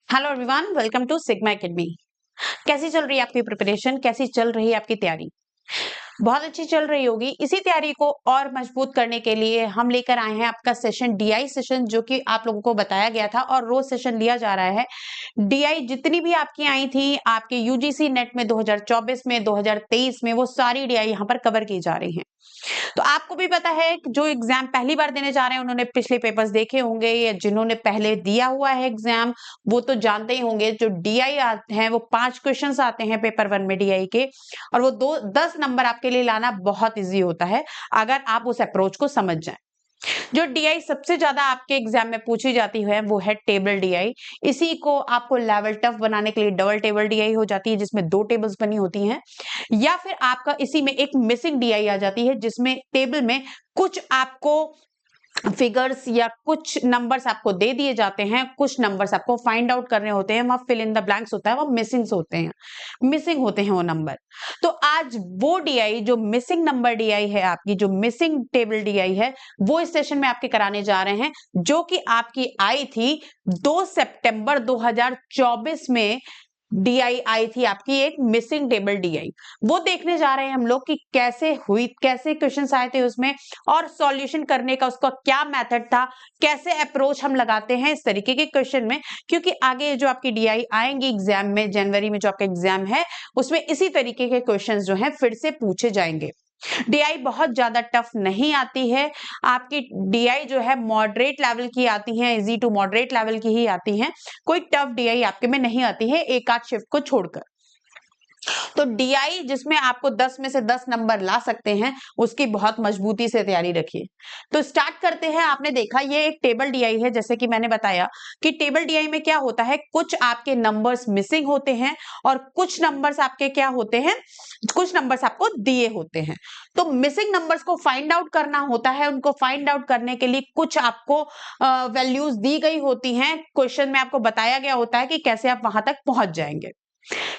Hello everyone, welcome to Sigma Academy. कैसी चल रही है आपकी प्रिपरेशन? कैसी चल रही है आपकी तैयारी? बहुत अच्छी चल रही होगी। इसी तैयारी को और मजबूत करने के लिए हम लेकर आए हैं आपका सेशन डीआई सेशन, जो कि आप लोगों को बताया गया था और रोज सेशन लिया जा रहा है। डीआई जितनी भी आपकी आई थी आपके यूजीसी नेट में 2024 में, 2023 में, वो सारी डीआई यहाँ पर कवर की जा रही हैं। तो आपको भी पता है कि जो एग्जाम पहली बार देने जा रहे हैं उन्होंने पिछले पेपर्स देखे होंगे, या जिन्होंने पहले दिया हुआ है एग्जाम वो तो जानते ही होंगे। जो डीआई आते हैं वो 5 क्वेश्चंस आते हैं पेपर 1 में डीआई के, और वो 10 नंबर आपके लिए लाना बहुत इजी होता है अगर आप उस अप्रोच को समझ जाएं। जो डीआई सबसे ज्यादा आपके एग्जाम में पूछी जाती है वो है टेबल डीआई। इसी को आपको लेवल टफ बनाने के लिए डबल टेबल डीआई हो जाती है, जिसमें 2 टेबल्स बनी होती हैं, या फिर आपका इसी में एक मिसिंग डीआई आ जाती है, जिसमें टेबल में कुछ आपको फिगर्स या कुछ नंबर्स आपको दे दिए जाते हैं, कुछ नंबर्स आपको फाइंड आउट करने होते हैं, वहां फिल इन द ब्लैंक्स होता है, वो मिसिंग्स होते हैं, मिसिंग होते हैं वो नंबर। तो आज वो डीआई जो मिसिंग नंबर डीआई है, आपकी जो मिसिंग टेबल डीआई है, वो इस सेशन में आपके कराने जा रहे हैं, जो कि आपकी आई थी 2 सितंबर 2024 में। डीआई आई थी आपकी एक मिसिंग टेबल डीआई, वो देखने जा रहे हैं हम लोग कि कैसे हुई, कैसे क्वेश्चंस आए थे उसमें, और सॉल्यूशन करने का उसका क्या मेथड था, कैसे अप्रोच हम लगाते हैं इस तरीके के क्वेश्चन में। क्योंकि आगे जो आपकी डीआई आएंगी एग्जाम में, जनवरी में जो आपका एग्जाम है उसमें इसी तरीके के क्वेश्चंस जो हैं फिर से पूछे जाएंगे। डीआई बहुत ज्यादा टफ नहीं आती है आपकी। डीआई जो है मॉडरेट लेवल की आती है, इजी टू मॉडरेट लेवल की ही आती है। कोई टफ डीआई आपके में नहीं आती है, एक आध शिफ्ट को छोड़कर। तो डीआई जिसमें आपको 10 में से 10 नंबर ला सकते हैं, उसकी बहुत मजबूती से तैयारी रखिए। तो स्टार्ट करते हैं। आपने देखा ये एक टेबल डीआई है, जैसे कि मैंने बताया कि टेबल डीआई में क्या होता है, कुछ आपके नंबर्स मिसिंग होते हैं और कुछ नंबर्स आपके क्या होते हैं, कुछ नंबर्स आपको दिए होते हैं। तो मिसिंग नंबर्स को फाइंड आउट करना होता है। उनको फाइंड आउट करने के लिए कुछ आपको वैल्यूज दी गई होती हैं, क्वेश्चन में आपको बताया गया होता है कि कैसे आप वहां तक पहुंच जाएंगे।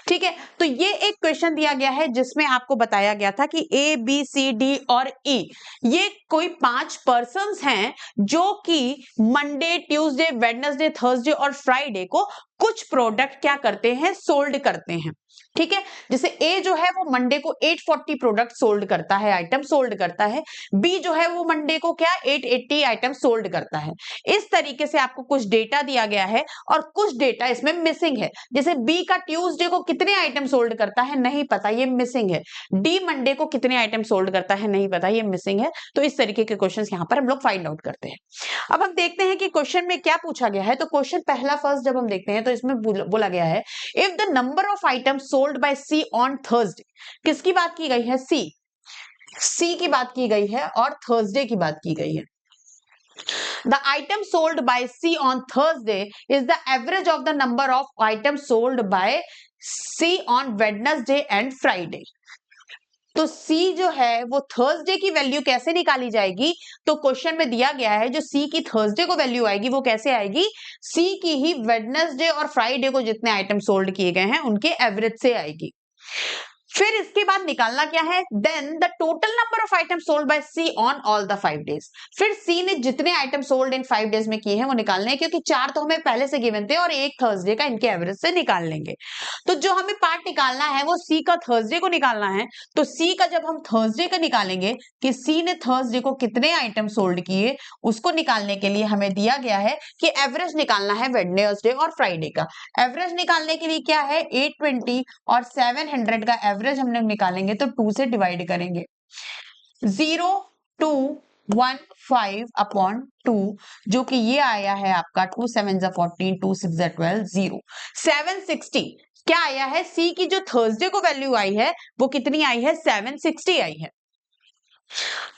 ठीक है, तो ये एक क्वेश्चन दिया गया है जिसमें आपको बताया गया था कि ए बी सी डी और ई, ये कोई 5 पर्संस हैं जो कि मंडे, ट्यूसडे, वेडनेसडे, थर्सडे और फ्राइडे को कुछ प्रोडक्ट क्या करते हैं, सोल्ड करते हैं। ठीक है, जैसे ए जो है वो मंडे को 840 प्रोडक्ट सोल्ड करता है, आइटम सोल्ड करता है। बी जो है वो मंडे को क्या 880 आइटम सोल्ड करता है। इस तरीके से आपको कुछ डेटा दिया गया है और कुछ डेटा इसमें मिसिंग है। जैसे बी का ट्यूसडे को कितने आइटम सोल्ड करता है नहीं पता, ये मिसिंग है। डी मंडे को कितने आइटम सोल्ड करता है नहीं पता, ये मिसिंग है। तो इस तरीके के क्वेश्चंस यहां पर हम लोग फाइंड आउट करते हैं। अब हम देखते हैं कि क्वेश्चन में क्या पूछा गया है। तो क्वेश्चन पहला फर्स्ट जब हम देखते हैं तो इसमें बोला गया है, if the number of item sold by C on Thursday, किसकी बात की गई है, सी की बात की गई है और थर्सडे की बात की गई है। The item sold by C on Thursday is the average of the number of items sold by C on Wednesday and Friday. तो C जो है वो थर्सडे की वैल्यू कैसे निकाली जाएगी, तो क्वेश्चन में दिया गया है जो C की थर्सडे को वैल्यू आएगी वो कैसे आएगी, C की ही वेडनेसडे और फ्राइडे को जितने आइटम सोल्ड किए गए हैं उनके एवरेज से आएगी। फिर इसके बाद निकालना क्या है, then the total number of item sold by C on all the 5 days. फिर सी ने जितने आइटम सोल्ड इन 5 डेज में किए हैं वो निकालने हैं, क्योंकि 4 तो हमें पहले से गिवन थे और एक थर्सडे का इनके एवरेज से निकाल लेंगे। तो जो हमें पार्ट निकालना है वो सी का थर्सडे को निकालना है। तो सी का जब हम थर्सडे का निकालेंगे कि सी ने थर्सडे को कितने आइटम सोल्ड किए, उसको निकालने के लिए हमें दिया गया है कि एवरेज निकालना है वेडनेसडे और फ्राइडे का। एवरेज निकालने के लिए क्या है, 820 और 700 का एवरेज हम लोग निकालेंगे तो 2 से डिवाइड करेंगे। 0215 अपॉन 2, जो कि ये आया है आपका 2 7 14, 2 6 12, 0 760 क्या आया है, सी की जो थर्सडे को वैल्यू आई है वो कितनी आई है, 760 आई है।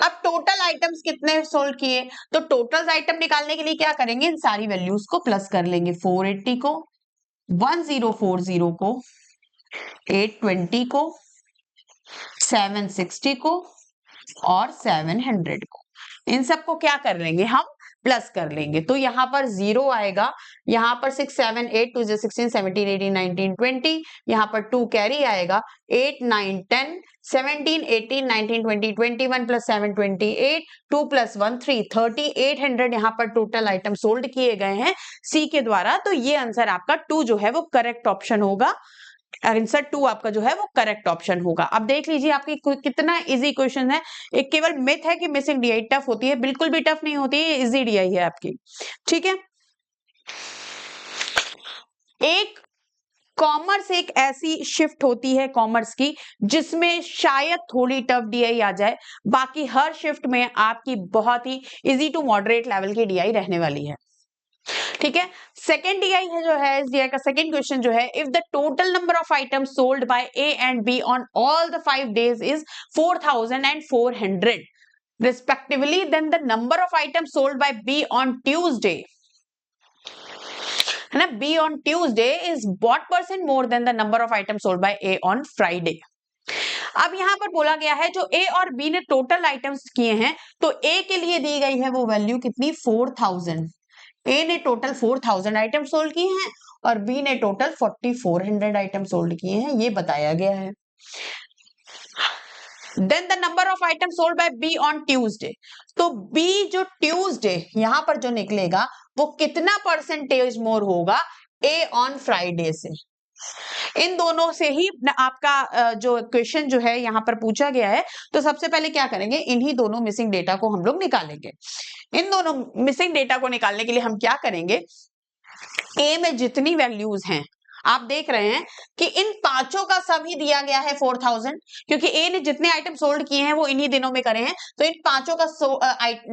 अब टोटल आइटम्स कितने सोल्ड किए, तो टोटल आइटम निकालने के लिए क्या करेंगे, इन सारी वैल्यूज को प्लस कर लेंगे। 480 को, 1040 को, 820 को, 760 को और 700 को, इन सबको क्या कर लेंगे हम प्लस कर लेंगे तो यहाँ पर 0 आएगा, यहाँ पर 6 7 8 2 16 17 18 19 20, यहाँ पर 2 कैरी आएगा, 8 9 10 17 18 19 20 21 प्लस 7 28, 2 प्लस 1 3 3800 यहाँ पर टोटल आइटम सोल्ड किए गए हैं सी के द्वारा। तो ये आंसर आपका 2 जो है वो करेक्ट ऑप्शन होगा। आंसर 2 आपका जो है वो करेक्ट ऑप्शन होगा। अब देख लीजिए आपकी कितना इजी क्वेश्चन है। एक केवल मिथ है कि मिसिंग डीआई टफ होती है, बिल्कुल भी टफ नहीं होती है, इजी डीआई है आपकी। ठीक है, एक कॉमर्स एक ऐसी शिफ्ट होती है कॉमर्स की जिसमें शायद थोड़ी टफ डीआई आ जाए, बाकी हर शिफ्ट में आपकी बहुत ही इजी टू मॉडरेट लेवल की डीआई रहने वाली है। ठीक है, सेकेंड डीआई है जो है, इस डीआई का सेकेंड क्वेश्चन जो है, if the total number of items sold bye A and be on all the 5 days is 4400 respectively, then the number of items sold by B on Tuesday, है ना, B on Tuesday is what % more than the number of items sold by A on Friday। अब यहां पर बोला गया है जो A और B ने टोटल आइटम्स किए हैं, तो A के लिए दी गई है वो वैल्यू कितनी, 4000। ए ने टोटल 4000 आइटम सोल्ड किए हैं और बी ने टोटल 4400 आइटम सोल्ड किए हैं, ये बताया गया है। Then the number of item sold by B on Tuesday, तो बी जो ट्यूसडे यहां पर जो निकलेगा वो कितना परसेंटेज मोर होगा ए ऑन फ्राइडे से। इन दोनों से ही आपका जो क्वेश्चन जो है यहां पर पूछा गया है। तो सबसे पहले क्या करेंगे, इन्हीं दोनों मिसिंग डेटा को हम लोग निकालेंगे। इन दोनों मिसिंग डेटा को निकालने के लिए हम क्या करेंगे, ए में जितनी वैल्यूज हैं आप देख रहे हैं कि इन पांचों का सम ही दिया गया है 4000, क्योंकि ए ने जितने आइटम सोल्ड किए हैं वो इन्हीं दिनों में करे हैं, तो इन पांचों का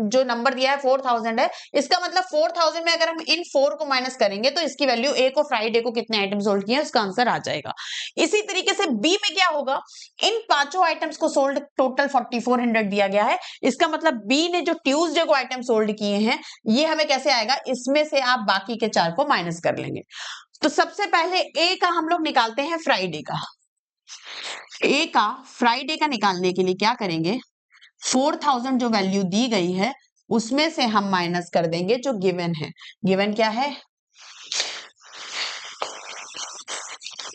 जो नंबर दिया है 4000 है। इसका मतलब 4000 में अगर हम इन 4 को माइनस करेंगे तो इसकी वैल्यू ए को फ्राइडे को कितने आइटम सोल्ड किए हैं उसका आंसर आ जाएगा। इसी तरीके से बी में क्या होगा, इन पांचों आइटम्स को सोल्ड टोटल 4400 दिया गया है, इसका मतलब बी ने जो ट्यूसडे को आइटम सोल्ड किए हैं ये हमें कैसे आएगा, इसमें से आप बाकी के 4 को माइनस कर लेंगे। तो सबसे पहले ए का हम लोग निकालते हैं फ्राइडे का। ए का फ्राइडे का निकालने के लिए क्या करेंगे, 4000 जो वैल्यू दी गई है उसमें से हम माइनस कर देंगे जो गिवन है। गिवन क्या है,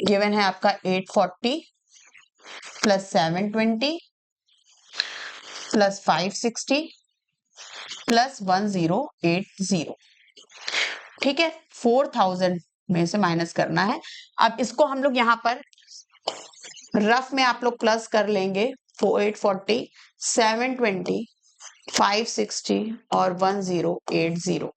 गिवन है आपका 840 प्लस 720 प्लस 560 प्लस 1080। ठीक है, 4000 में से माइनस करना है। अब इसको हम लोग यहाँ पर रफ में आप लोग प्लस कर लेंगे, 840 720 560 और 1080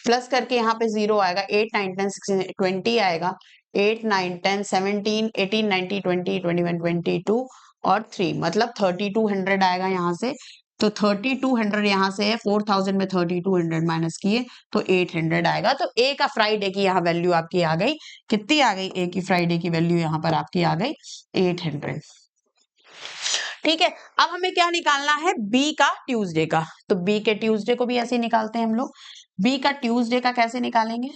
प्लस करके यहाँ पे 0 आएगा, 8 9 10 16 20 आएगा, 8 9 10 17 18 19 20 21 22 और 3 मतलब 3200 आएगा यहाँ से। तो 3200 यहाँ से है, 4000 में 3200 माइनस किए तो 800 आएगा। तो ए का फ्राइडे की यहाँ वैल्यू आपकी आ गई, कितनी आ गई, ए की फ्राइडे की वैल्यू यहाँ पर आपकी आ गई 800। ठीक है, अब हमें क्या निकालना है, बी का ट्यूसडे का। तो बी के ट्यूसडे को भी ऐसे निकालते हैं हम लोग। बी का ट्यूसडे का कैसे निकालेंगे,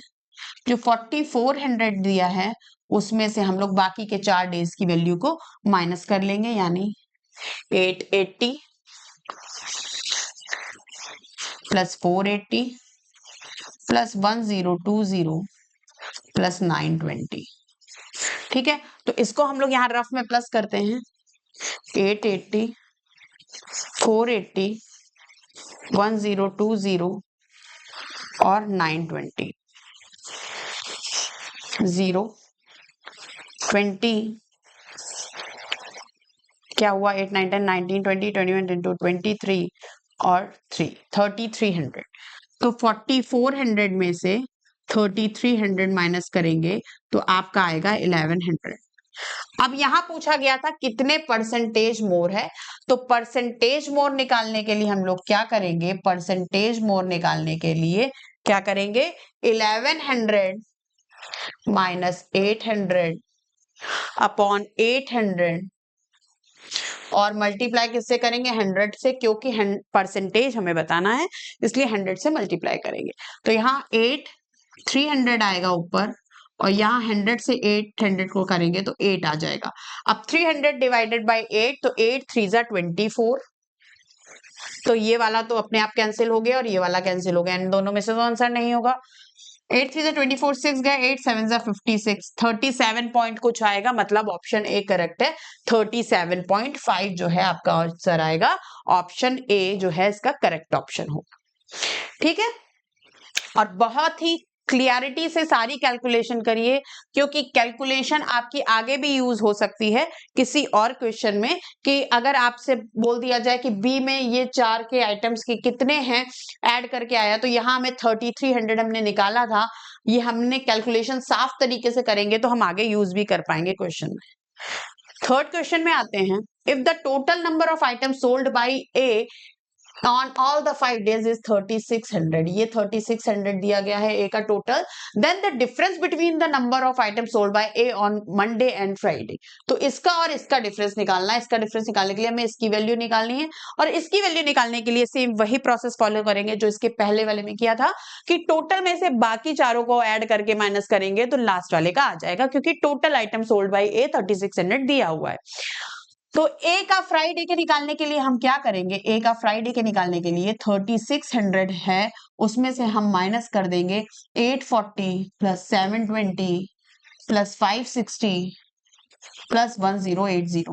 जो 4400 दिया है उसमें से हम लोग बाकी के 4 डेज की वैल्यू को माइनस कर लेंगे, यानी 880 प्लस 480 प्लस 1020 प्लस 920। ठीक है, तो इसको हम लोग यहाँ रफ में प्लस करते हैं, 880 480 1020 और 920 0 20 क्या हुआ, 8 9 10 19 20 21 22 23 और 3 3300। तो 4400 में से 3300 माइनस करेंगे तो आपका आएगा 1100। अब यहां पूछा गया था कितने परसेंटेज मोर है, तो परसेंटेज मोर निकालने के लिए हम लोग क्या करेंगे, परसेंटेज मोर निकालने के लिए क्या करेंगे, 1100 माइनस 800 अपॉन 800 और मल्टीप्लाई किससे करेंगे, 100 से, क्योंकि परसेंटेज हमें बताना है इसलिए 100 से मल्टीप्लाई करेंगे। तो यहाँ 300 आएगा ऊपर और यहाँ 100 से 800 को करेंगे तो 8 आ जाएगा। अब 300 डिवाइडेड बाय 8, तो 8 3 जा 24 तो ये वाला तो अपने आप कैंसिल हो गया और ये वाला कैंसिल हो गया, इन दोनों में से तो आंसर नहीं होगा। 8 3 24, 6 गए, 8 7 56, 37 पॉइंट कुछ आएगा, मतलब ऑप्शन ए करेक्ट है। 37.5 जो है आपका आंसर आएगा, ऑप्शन ए जो है इसका करेक्ट ऑप्शन होगा। ठीक है, और बहुत ही क्लियरिटी से सारी कैलकुलेशन करिए, क्योंकि कैलकुलेशन आपकी आगे भी यूज हो सकती है किसी और क्वेश्चन में, कि अगर आपसे बोल दिया जाए कि बी में ये 4 के आइटम्स के कितने हैं ऐड करके आया, तो यहाँ हमें 3300 हमने निकाला था, ये हमने कैलकुलेशन साफ तरीके से करेंगे तो हम आगे यूज भी कर पाएंगे क्वेश्चन में। थर्ड क्वेश्चन में आते हैं, if the total number of item sold by A on all the 5 days is 3600, ये 3600 दिया गया है ए का total, then the difference between the number of items sold by A on Monday and Friday, तो इसका और इसका डिफरेंस निकालना है। इसका डिफरेंस निकालने के लिए हमें इसकी वैल्यू निकालनी है, और इसकी वैल्यू निकालने के लिए सेम वही प्रोसेस फॉलो करेंगे जो इसके पहले वाले में किया था, कि टोटल में से बाकी चारों को ऐड करके माइनस करेंगे तो लास्ट वाले का आ जाएगा, क्योंकि टोटल आइटम सोल्ड बाय ए 3600 दिया हुआ है। तो ए का फ्राइडे के निकालने के लिए हम क्या करेंगे, ए का फ्राइडे के निकालने के लिए 3600 है, उसमें से हम माइनस कर देंगे 840 प्लस 720 प्लस 560 प्लस 1080।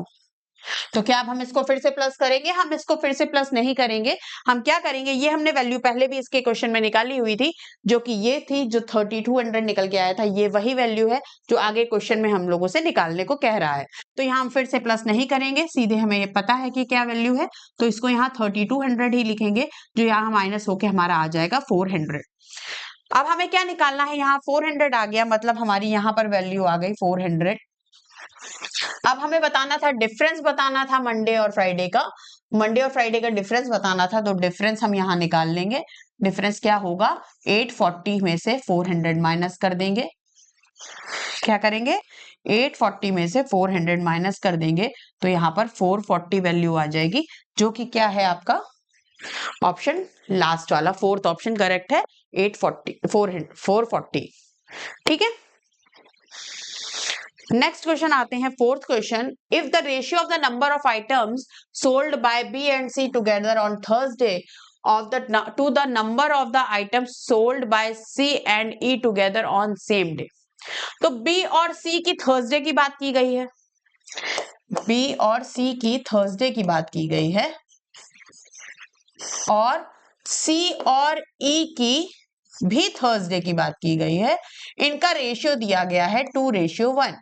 तो क्या अब हम इसको फिर से प्लस करेंगे? हम इसको फिर से प्लस नहीं करेंगे। हम क्या करेंगे, ये हमने वैल्यू पहले भी इसके क्वेश्चन में निकाली हुई थी, जो कि ये थी, जो 3200 निकल के आया था, ये वही वैल्यू है जो आगे क्वेश्चन में हम लोगों से निकालने को कह रहा है। तो यहाँ हम फिर से प्लस नहीं करेंगे, सीधे हमें ये पता है कि क्या वैल्यू है, तो इसको यहाँ 3200 ही लिखेंगे, जो यहाँ माइनस होके हमारा आ जाएगा 400। अब हमें क्या निकालना है, यहाँ 400 आ गया, मतलब हमारी यहाँ पर वैल्यू आ गई 400। अब हमें बताना था, डिफरेंस बताना था मंडे और फ्राइडे का, मंडे और फ्राइडे का डिफरेंस बताना था, तो डिफरेंस हम यहाँ निकाल लेंगे। डिफरेंस क्या होगा, 840 में से 400 माइनस कर देंगे। क्या करेंगे, 840 में से 400 माइनस कर देंगे, तो यहाँ पर 440 वैल्यू आ जाएगी, जो कि क्या है आपका ऑप्शन लास्ट वाला, फोर्थ ऑप्शन करेक्ट है, 440। ठीक है, नेक्स्ट क्वेश्चन आते हैं, fourth question, if the ratio of the number of items sold by B and C together on Thursday of the to the number of the items sold by C and E together on same day। तो B और C की Thursday की बात की गई है, B और C की थर्सडे की बात की गई है, और C और E की भी थर्सडे की बात की गई है। इनका रेशियो दिया गया है 2:1।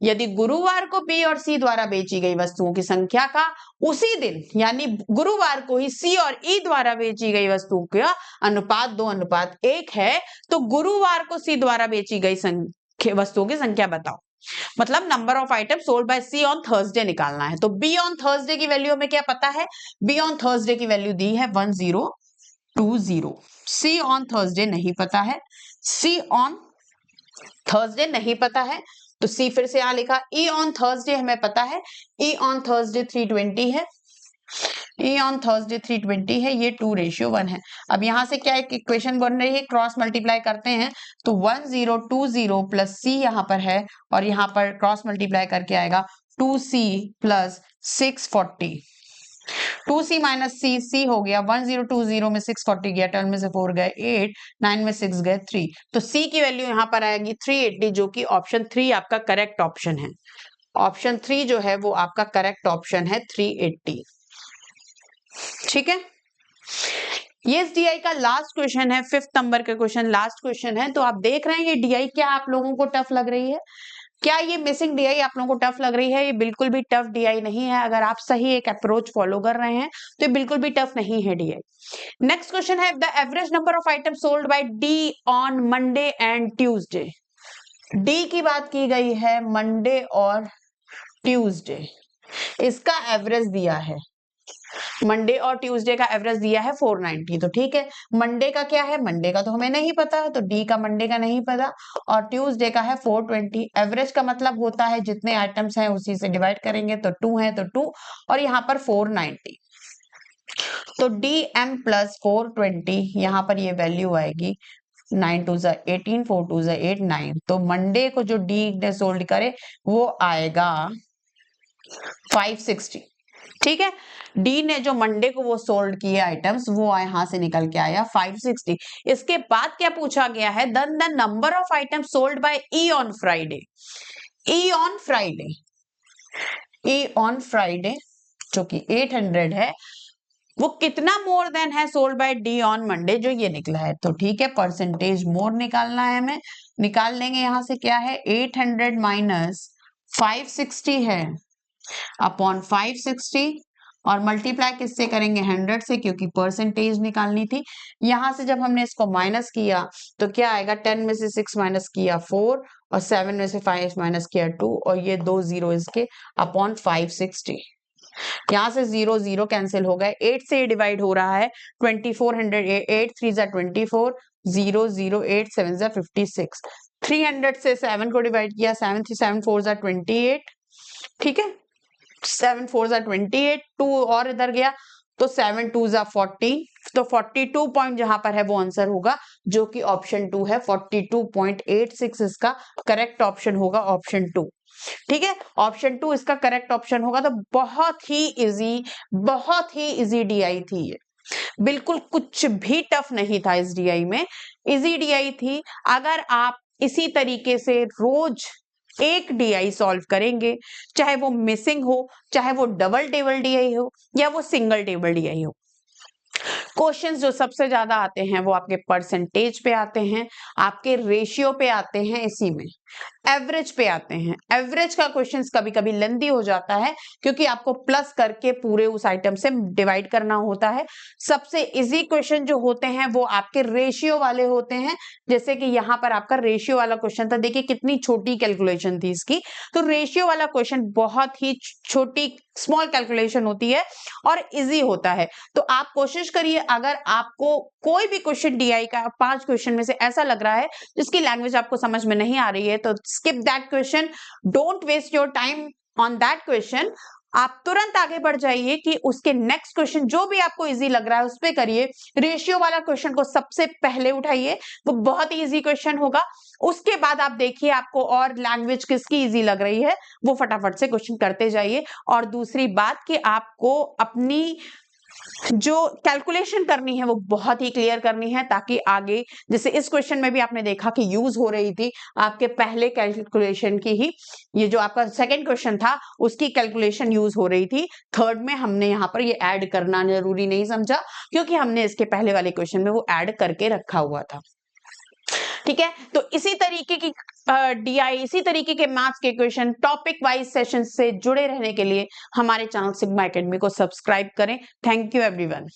यदि गुरुवार को बी और सी द्वारा बेची गई वस्तुओं की संख्या का उसी दिन, यानी गुरुवार को ही सी और ई द्वारा बेची गई वस्तुओं का अनुपात 2:1 है, तो गुरुवार को सी द्वारा बेची गई वस्तुओं की संख्या बताओ। मतलब number of item sold by C on Thursday निकालना है। तो बी ऑन थर्सडे की वैल्यू हमें क्या पता है, बी ऑन थर्सडे की वैल्यू दी है 1020। सी ऑन थर्सडे नहीं पता है, सी ऑन थर्सडे नहीं पता है, तो सी फिर से यहां लिखा। ई ऑन थर्सडे हमें पता है, ई ऑन थर्सडे 320 है, ई ऑन थर्सडे 320 है, ये 2:1 है। अब यहां से क्या एक इक्वेशन बन रही है, क्रॉस मल्टीप्लाई करते हैं, तो 1020 प्लस सी यहाँ पर है, और यहाँ पर क्रॉस मल्टीप्लाई करके आएगा 2c प्लस 640। 2c माइनस सी, सी हो गया 1020 में 640 गया, 12 में से 4 गए 8, 9 में 6 गए 3, तो सी की वैल्यू यहां पर आएगी 380, जो कि ऑप्शन 3 आपका करेक्ट ऑप्शन है। ऑप्शन 3 जो है वो आपका करेक्ट ऑप्शन है 380। ठीक है, ये डीआई का लास्ट क्वेश्चन है, 5th नंबर का क्वेश्चन, लास्ट क्वेश्चन है। तो आप देख रहे हैं ये डीआई क्या आप लोगों को टफ लग रही है, क्या ये मिसिंग डीआई आप लोगों को टफ लग रही है? ये बिल्कुल भी टफ डीआई नहीं है, अगर आप सही एक अप्रोच फॉलो कर रहे हैं तो ये बिल्कुल भी टफ नहीं है डीआई। नेक्स्ट क्वेश्चन है, the average number of item sold by D on Monday and Tuesday. D की बात की गई है मंडे और ट्यूसडे, इसका एवरेज दिया है, मंडे और ट्यूसडे का एवरेज दिया है 490। तो ठीक है, मंडे का क्या है, मंडे का तो हमें नहीं पता, तो डी का मंडे का नहीं पता, और ट्यूसडे का है 420। एवरेज का मतलब होता है जितने आइटम्स हैं उसी से डिवाइड करेंगे, तो 2 है तो 2, और यहाँ पर 490, तो डी एम प्लस 420, यहाँ पर ये वैल्यू आएगी 9 2 18, 4 2 8 9। तो मंडे को जो डी ने सोल्ड करे वो आएगा 560। ठीक है। डी ने जो मंडे को वो सोल्ड किए आइटम्स वो यहां से निकल के आया 560। इसके बाद क्या पूछा गया है, then the number of items sold by E on Friday. E on Friday, E on Friday जो कि 800 है, वो कितना मोर देन है sold by D on Monday, जो ये निकला है। तो ठीक है, परसेंटेज मोर निकालना है हमें, निकाल लेंगे। यहां से क्या है, 800 माइनस 560 है अपॉन 560, और मल्टीप्लाई किससे करेंगे, 100 से, क्योंकि परसेंटेज निकालनी थी। यहां से जब हमने इसको माइनस किया तो क्या आएगा, 10 में से 6 माइनस किया 4, और 7 में से 5 माइनस किया 2, और ये 2 जीरो इसके अपॉन 560। यहां से 0 0 कैंसिल हो गए, 8 से डिवाइड हो रहा है 2400, 8 3 जा 24, 0 0 8 7 जा 56। 300 से 7 को डिवाइड किया, 7 3 7 4 जा 28, ठीक है, 7 4 जा 28, 2 और इधर गया तो 7 2 जा 40, तो 42 पॉइंट जहां पर है वो आंसर होगा, जो कि ऑप्शन 2 है। 42.86 इसका करेक्ट ऑप्शन होगा, ऑप्शन 2। ठीक है, ऑप्शन 2 इसका करेक्ट ऑप्शन होगा। तो बहुत ही इजी डीआई थी ये, बिल्कुल कुछ भी टफ नहीं था इस डीआई में, इजी डीआई थी। अगर आप इसी तरीके से रोज एक डीआई सॉल्व करेंगे, चाहे वो मिसिंग हो, चाहे वो डबल टेबल डीआई हो, या वो सिंगल टेबल डीआई हो, क्वेश्चंस जो सबसे ज्यादा आते हैं वो आपके परसेंटेज पे आते हैं, आपके रेशियो पे आते हैं, इसी में एवरेज पे आते हैं। एवरेज का क्वेश्चंस कभी कभी लेंदी हो जाता है, क्योंकि आपको प्लस करके पूरे उस आइटम से डिवाइड करना होता है। सबसे इजी क्वेश्चन जो होते हैं वो आपके रेशियो वाले होते हैं, जैसे कि यहाँ पर आपका रेशियो वाला क्वेश्चन था। देखिए कितनी छोटी कैलकुलेशन थी इसकी। तो रेशियो वाला क्वेश्चन बहुत ही छोटी स्मॉल कैलकुलेशन होती है और इजी होता है। तो आप कोशिश करिए, अगर आपको कोई भी क्वेश्चन डीआई का 5 क्वेश्चन में से ऐसा लग रहा है जिसकी लैंग्वेज आपको समझ में नहीं आ रही है, तो skip that question, don't waste your time on that question। आप तुरंत आगे बढ़ जाइए कि उसके नेक्स्ट क्वेश्चन जो भी आपको इजी लग रहा है उस पे करिए। रेशियो वाला क्वेश्चन को सबसे पहले उठाइए, वो बहुत ही इजी क्वेश्चन होगा। उसके बाद आप देखिए आपको और लैंग्वेज किसकी इजी लग रही है, वो फटाफट से क्वेश्चन करते जाइए। और दूसरी बात कि आपको अपनी जो कैलकुलेशन करनी है वो बहुत ही क्लियर करनी है, ताकि आगे, जैसे इस क्वेश्चन में भी आपने देखा कि यूज हो रही थी आपके पहले कैलकुलेशन की ही, ये जो आपका सेकंड क्वेश्चन था उसकी कैलकुलेशन यूज हो रही थी। थर्ड में हमने यहाँ पर ये ऐड करना जरूरी नहीं समझा, क्योंकि हमने इसके पहले वाले क्वेश्चन में वो ऐड करके रखा हुआ था। ठीक है, तो इसी तरीके की डीआई, इसी तरीके के मैथ्स के क्वेश्चन टॉपिक वाइज सेशन से जुड़े रहने के लिए हमारे चैनल सिग्मा एकेडमी को सब्सक्राइब करें। Thank you everyone.